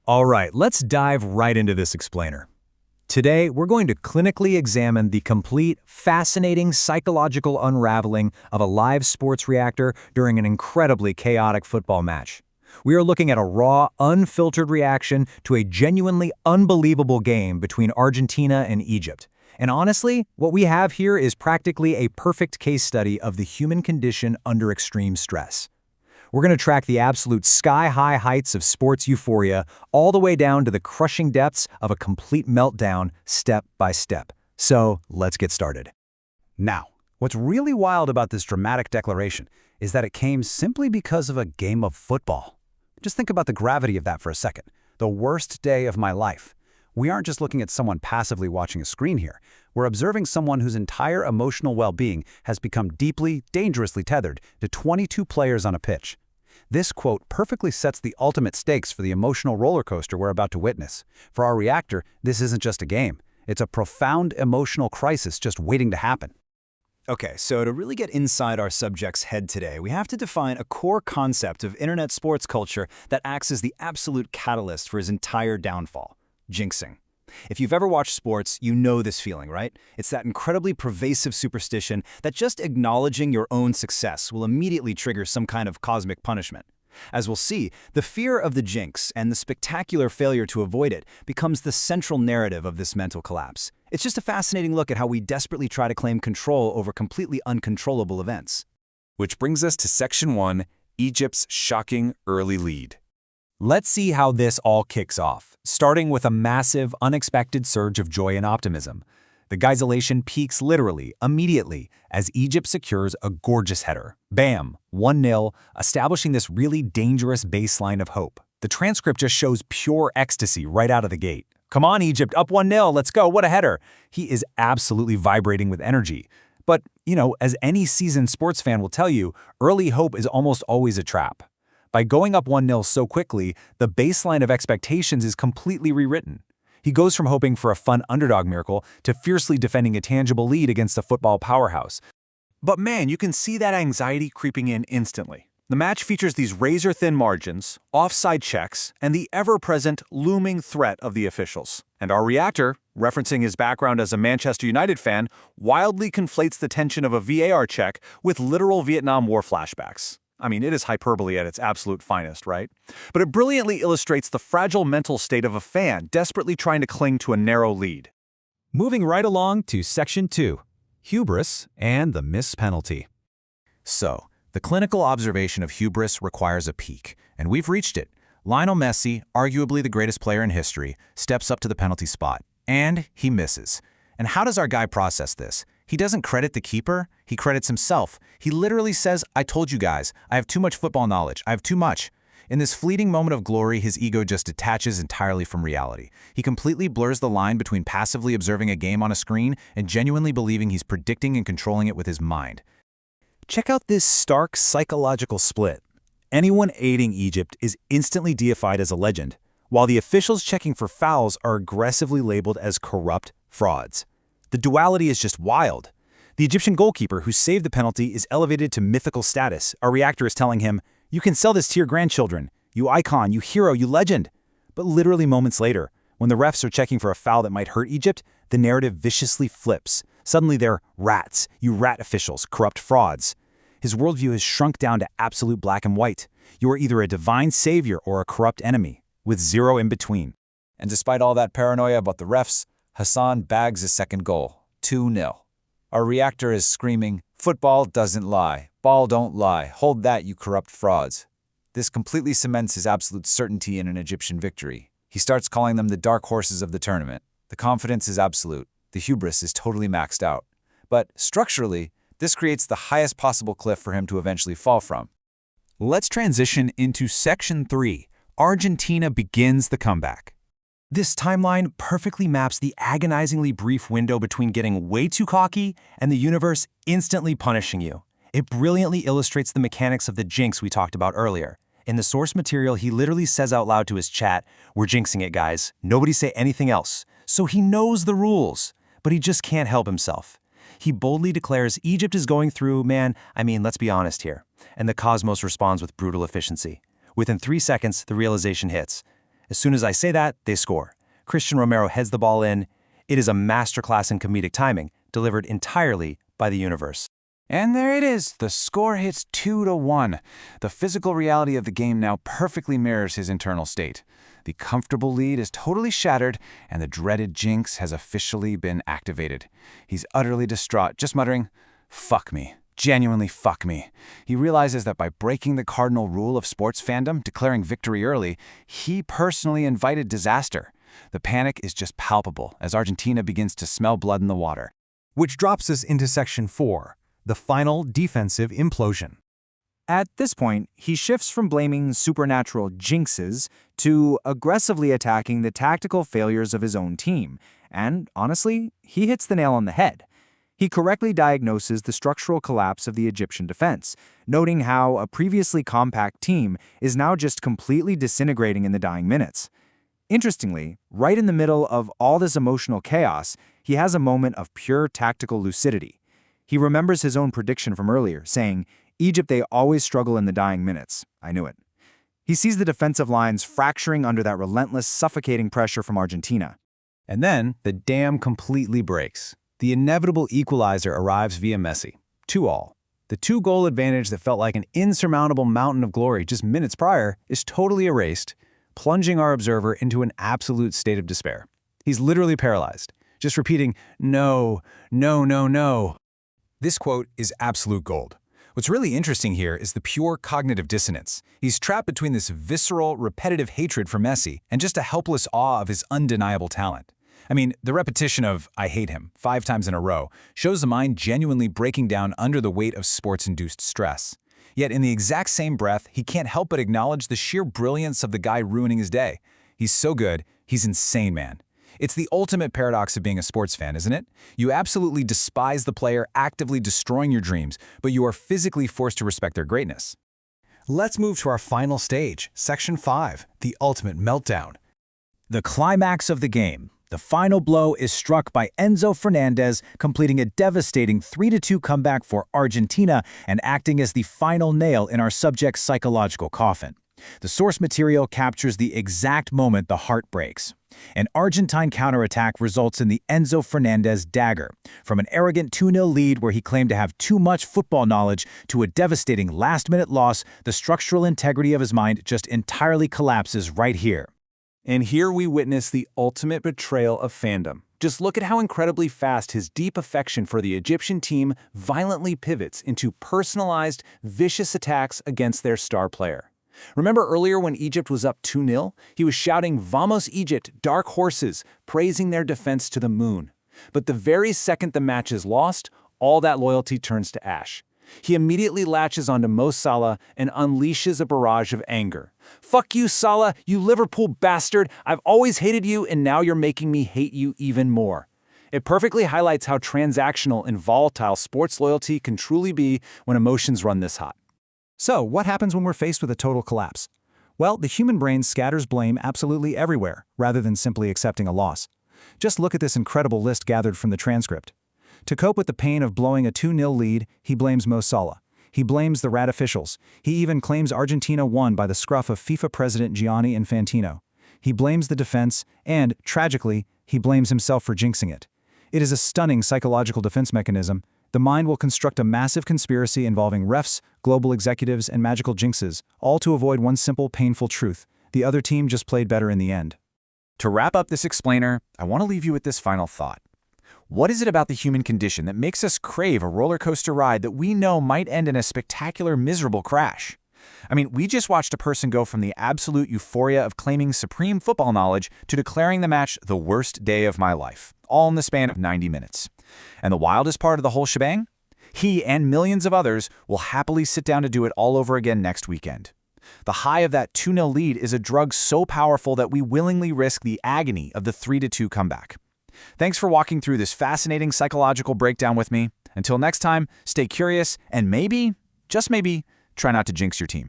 All right, let's dive right into this explainer. Today, we're going to clinically examine the complete, fascinating psychological unraveling of a live sports reactor during an incredibly chaotic football match. We are looking at a raw, unfiltered reaction to a genuinely unbelievable game between Argentina and Egypt. And honestly, what we have here is practically a perfect case study of the human condition under extreme stress. We're going to track the absolute sky-high heights of sports euphoria all the way down to the crushing depths of a complete meltdown step by step. So let's get started. Now, what's really wild about this dramatic declaration is that it came simply because of a game of football. Just think about the gravity of that for a second. The worst day of my life. We aren't just looking at someone passively watching a screen here. We're observing someone whose entire emotional well-being has become deeply, dangerously tethered to 22 players on a pitch. This quote perfectly sets the ultimate stakes for the emotional roller coaster we're about to witness. For our reactor, this isn't just a game. It's a profound emotional crisis just waiting to happen. Okay, so to really get inside our subject's head today, we have to define a core concept of internet sports culture that acts as the absolute catalyst for his entire downfall: jinxing. If you've ever watched sports, you know this feeling, right? It's that incredibly pervasive superstition that just acknowledging your own success will immediately trigger some kind of cosmic punishment. As we'll see, the fear of the jinx and the spectacular failure to avoid it becomes the central narrative of this mental collapse. It's just a fascinating look at how we desperately try to claim control over completely uncontrollable events. Which brings us to Section 1, Egypt's shocking early lead. Let's see how this all kicks off, starting with a massive, unexpected surge of joy and optimism. The guy's elation peaks literally, immediately, as Egypt secures a gorgeous header. Bam! 1-0, establishing this really dangerous baseline of hope. The transcript just shows pure ecstasy right out of the gate. Come on, Egypt, up 1-0, let's go, what a header! He is absolutely vibrating with energy. But, as any seasoned sports fan will tell you, early hope is almost always a trap. By going up 1-0 so quickly, the baseline of expectations is completely rewritten. He goes from hoping for a fun underdog miracle to fiercely defending a tangible lead against a football powerhouse. But man, you can see that anxiety creeping in instantly. The match features these razor-thin margins, offside checks, and the ever-present looming threat of the officials. And our reactor, referencing his background as a Manchester United fan, wildly conflates the tension of a VAR check with literal Vietnam War flashbacks. I mean, it is hyperbole at its absolute finest, right? But it brilliantly illustrates the fragile mental state of a fan desperately trying to cling to a narrow lead. Moving right along to Section 2, Hubris and the Missed Penalty. So, the clinical observation of hubris requires a peak, and we've reached it. Lionel Messi, arguably the greatest player in history, steps up to the penalty spot, and he misses. And how does our guy process this? He doesn't credit the keeper, he credits himself. He literally says, "I told you guys, I have too much football knowledge, I have too much." In this fleeting moment of glory, his ego just detaches entirely from reality. He completely blurs the line between passively observing a game on a screen and genuinely believing he's predicting and controlling it with his mind. Check out this stark psychological split. Anyone aiding Egypt is instantly deified as a legend, while the officials checking for fouls are aggressively labeled as corrupt frauds. The duality is just wild. The Egyptian goalkeeper who saved the penalty is elevated to mythical status. Our reactor is telling him, "You can sell this to your grandchildren. You icon, you hero, you legend." But literally moments later, when the refs are checking for a foul that might hurt Egypt, the narrative viciously flips. Suddenly they're rats, you rat officials, corrupt frauds. His worldview is shrunk down to absolute black and white. You are either a divine savior or a corrupt enemy, with zero in between. And despite all that paranoia about the refs, Hassan bags his second goal, 2-0. Our reactor is screaming, "Football doesn't lie. Ball don't lie. Hold that, you corrupt frauds." This completely cements his absolute certainty in an Egyptian victory. He starts calling them the dark horses of the tournament. The confidence is absolute. The hubris is totally maxed out. But structurally, this creates the highest possible cliff for him to eventually fall from. Let's transition into Section 3. Argentina begins the comeback. This timeline perfectly maps the agonizingly brief window between getting way too cocky and the universe instantly punishing you. It brilliantly illustrates the mechanics of the jinx we talked about earlier. In the source material, he literally says out loud to his chat, "We're jinxing it, guys. Nobody say anything else." So he knows the rules, but he just can't help himself. He boldly declares Egypt is going through, let's be honest here. And the cosmos responds with brutal efficiency. Within 3 seconds, the realization hits. As soon as I say that, they score. Christian Romero heads the ball in. It is a masterclass in comedic timing, delivered entirely by the universe. And there it is. The score hits 2-1. The physical reality of the game now perfectly mirrors his internal state. The comfortable lead is totally shattered, and the dreaded jinx has officially been activated. He's utterly distraught, just muttering, "Fuck me. Genuinely fuck me." He realizes that by breaking the cardinal rule of sports fandom, declaring victory early, he personally invited disaster. The panic is just palpable as Argentina begins to smell blood in the water. Which drops us into Section 4, the final defensive implosion. At this point, he shifts from blaming supernatural jinxes to aggressively attacking the tactical failures of his own team, and honestly, he hits the nail on the head. He correctly diagnoses the structural collapse of the Egyptian defense, noting how a previously compact team is now just completely disintegrating in the dying minutes. Interestingly, right in the middle of all this emotional chaos, he has a moment of pure tactical lucidity. He remembers his own prediction from earlier, saying, "Egypt, they always struggle in the dying minutes. I knew it." He sees the defensive lines fracturing under that relentless, suffocating pressure from Argentina. And then the dam completely breaks. The inevitable equalizer arrives via Messi. 2-2. The 2-goal advantage that felt like an insurmountable mountain of glory just minutes prior is totally erased, plunging our observer into an absolute state of despair. He's literally paralyzed, just repeating, "No, no, no, no." This quote is absolute gold. What's really interesting here is the pure cognitive dissonance. He's trapped between this visceral, repetitive hatred for Messi and just a helpless awe of his undeniable talent. I mean, the repetition of "I hate him" 5 times in a row shows the mind genuinely breaking down under the weight of sports-induced stress. Yet in the exact same breath, he can't help but acknowledge the sheer brilliance of the guy ruining his day. He's so good, he's insane, man. It's the ultimate paradox of being a sports fan, isn't it? You absolutely despise the player actively destroying your dreams, but you are physically forced to respect their greatness. Let's move to our final stage, Section 5, the ultimate meltdown. The climax of the game. The final blow is struck by Enzo Fernandez, completing a devastating 3-2 comeback for Argentina and acting as the final nail in our subject's psychological coffin. The source material captures the exact moment the heart breaks. An Argentine counterattack results in the Enzo Fernandez dagger. From an arrogant 2-0 lead where he claimed to have too much football knowledge to a devastating last-minute loss, the structural integrity of his mind just entirely collapses right here. And here we witness the ultimate betrayal of fandom. Just look at how incredibly fast his deep affection for the Egyptian team violently pivots into personalized, vicious attacks against their star player. Remember earlier when Egypt was up 2-0? He was shouting, "Vamos Egypt, dark horses," praising their defense to the moon. But the very second the match is lost, all that loyalty turns to ash. He immediately latches onto Mo Salah and unleashes a barrage of anger. "Fuck you, Salah, you Liverpool bastard! I've always hated you, and now you're making me hate you even more." It perfectly highlights how transactional and volatile sports loyalty can truly be when emotions run this hot. So, what happens when we're faced with a total collapse? Well, the human brain scatters blame absolutely everywhere, rather than simply accepting a loss. Just look at this incredible list gathered from the transcript. To cope with the pain of blowing a 2-0 lead, he blames Mo Salah. He blames the rat officials. He even claims Argentina won by the scruff of FIFA president Gianni Infantino. He blames the defense, and, tragically, he blames himself for jinxing it. It is a stunning psychological defense mechanism. The mind will construct a massive conspiracy involving refs, global executives, and magical jinxes, all to avoid one simple, painful truth: the other team just played better in the end. To wrap up this explainer, I want to leave you with this final thought. What is it about the human condition that makes us crave a roller coaster ride that we know might end in a spectacular, miserable crash? I mean, we just watched a person go from the absolute euphoria of claiming supreme football knowledge to declaring the match the worst day of my life, all in the span of 90 minutes. And the wildest part of the whole shebang? He and millions of others will happily sit down to do it all over again next weekend. The high of that 2-0 lead is a drug so powerful that we willingly risk the agony of the 3-2 comeback. Thanks for walking through this fascinating psychological breakdown with me. Until next time, stay curious and maybe, just maybe, try not to jinx your team.